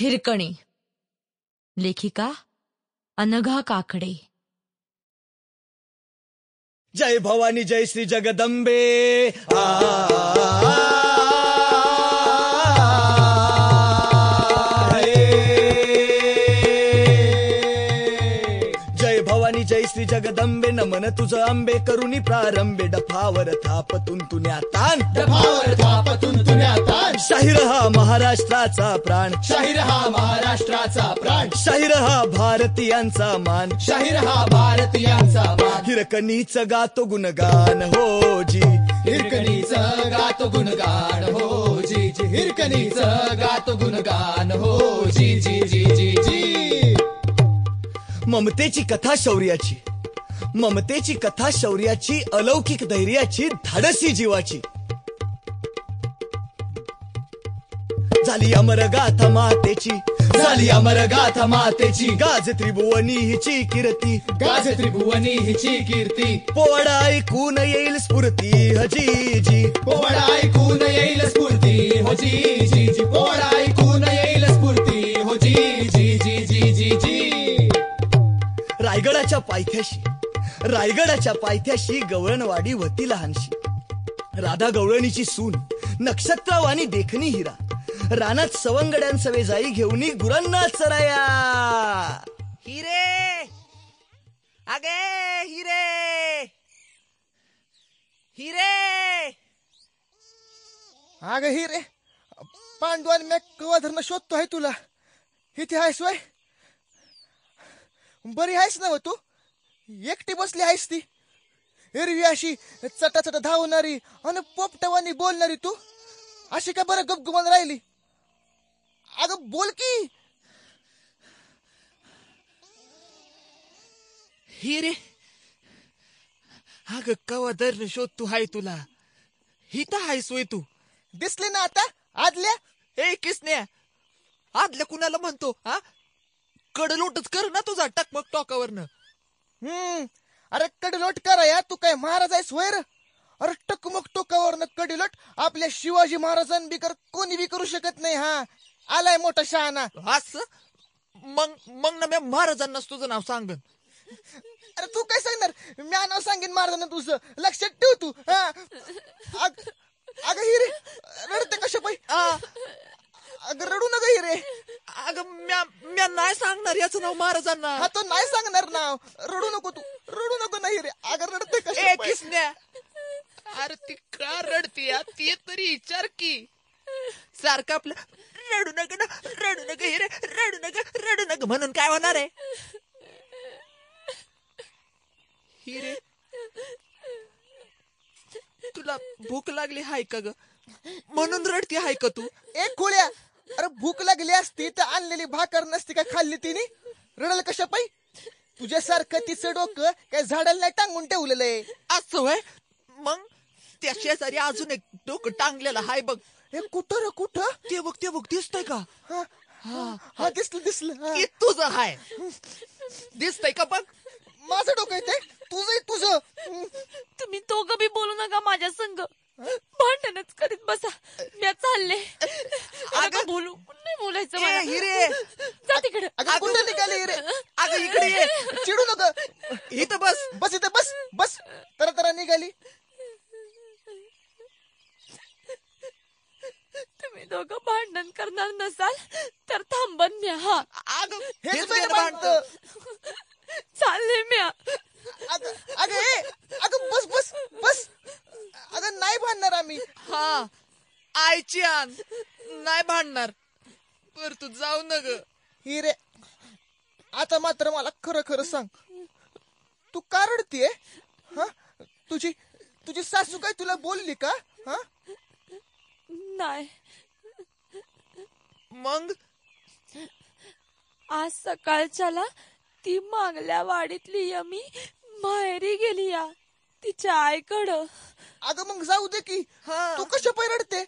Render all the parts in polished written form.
हिरकणी. लेखिका अनघा काकडे. जय भवानी जय श्री जगदंबे. जय भवानी जय श्री जगदंबे. नमन तुझ आंबे करुणी प्रारंभे. डफावर थापतून तुन्या तान, डफावर थापतून तुन्या तान. शाहीर हा महाराष्ट्राचा प्राण, शाहीर हा महाराष्ट्राचा प्राण. शाहीर हा भारतीयांचा मान, शाहीर हा भारतीयांचा मान. हिरकणीच गातो गुणगान हो जी, हिरकणीच गातो गुणगान हो जी जी. हिरकणीच गातो गुणगान हो जी जी जी जी जी. ममतेची कथा शौर्याची, ममतेची कथा शौर्याची. अलौकिक धैर्याची, धाडसी जीवाची. झाली अमर गाथा मातेची, झाली अमर गाथा मातेची. गाज त्रिभुवनी हिची कीर्ती, गाज त्रिभुवनी हिची कीर्ती. पोवाडा ऐकून येईल स्फूर्ती हजी जी. पोवाडा ऐकून येईल स्फूर्ती हो जी जी जी. पोवाडा ऐकून येईल स्फूर्ती हो जी जी जी जी जी जी. रायगडाच्या पायथ्याशी, रायगडाच्या पायथ्याशी गवळणवाडी होती लहानशी. राधा गवळणीची सून, नक्षत्रवाणी देखणी हिरा. रानात सवंगड्यांसवे जाई घेऊनी गुरांना चराया. हिरे अगे हिरे हिरे. अगं हिरे, पांडवान मी कवा धरणं शोधतो आहे तुला. इथे आहेस वय? बरी आहेस ना तू? एकटी बसली आहेस ती एरवी अशी चटाचट धावणारी आणि पोपटवानी बोलणारी तू अशी का बरं गपगुमान राहिली? अगं बोल की. हिरे अग कवा धरण शोधतो हाय तुला. हिता हायस वय तू? दिसली ना आता आदल्या. ए किसन्या, आदल्या कुणाला म्हणतो हा? कडलोटच कर ना तुझा टकमक टोकावरनं. अरे कडलोट करा तू काय महाराज आहेस वय रे? अरे टकमक टोकावरनं कडलोट आपल्या शिवाजी महाराजांबिकर कोणी बी करू शकत नाही. हा आलाय मोठा शहाणा. असं मग ना मी महाराजांनाच तुझं नाव सांगन. अरे तू काय सांगणार? मी नाव सांगेन महाराजांना तुझं. लक्षात ठेव तू. अगं हिरे रडते कशा पाई? अगं रडू नका हिरे. अगं म्या नाही सांगणार याचं नाव महाराजांना. हा तो नाही सांगणार नाव. रडू नको तू, रडू नको नाही हिरे. अगं रडते कशा ए किसन्या, अरे ती का रडती ते तरी विचार की. सारखं आपलं रडू नका ना, रडू नका हिरे, रडू नका, रडू नका म्हणून काय होणार आहे? हिरे तुला भूक लागली हाय का ग? म्हणून रडती हाय का तू? एक खोळ्या, अरे भूक लागली असती तर आणलेली भाकर नसती काय खाल्ली तिने? रडल कशा पाई? तुझ्यासारखं तिचं डोकं काय झाडाला नाही टांगून ठेवलेलं आहे. असं होय? मग त्या शेजारी अजून एक डोकं टांगलेलं हाय बघ. हे कुठं रे कुठं? ते बघ दिसतंय का? हा दिसलं. की तुझं हाय दिसतंय का बघ? माझं डोकं आहे ते? तुझं. तुम्ही दोघं बी बोलू नका माझ्या संग. भांडणच करीत बसा. मी चालले. अगं बोलू नाही बोलायचं मला. हिरे जा तिकडे. अगं कुठं निघाली हिरे? अगं इकडे ये. चिडू नका. इथं बस. बस इथे बस. तर निघाली. तुम्ही दोघं भांडण करणार नसाल तर थांबन म्या. हा अगं हेच हेच बरं भांडत. चालले म्या. अगं बस. अगं नाही भांडणार आम्ही. हा आईची आण नाही भांडणार. बर तू जाऊ न ग. हिरे आता मात्र मला खरं सांग, तू का रडतीये? हा तुझी सासू काय तुला बोलली का? हा नाही. मग आज सकाळच्याला ती मागल्या वाडीतली यमी माहेरी गेली या तिच्या आईकडं. अगं मग जाऊ दे की. तू कशा पाय रडते?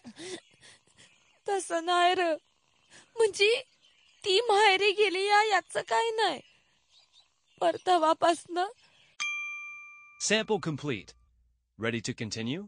तसं नाही र. म्हणजे ती माहेरी गेली याचं काय नाही. परतवापासनं Sample complete. Ready to continue?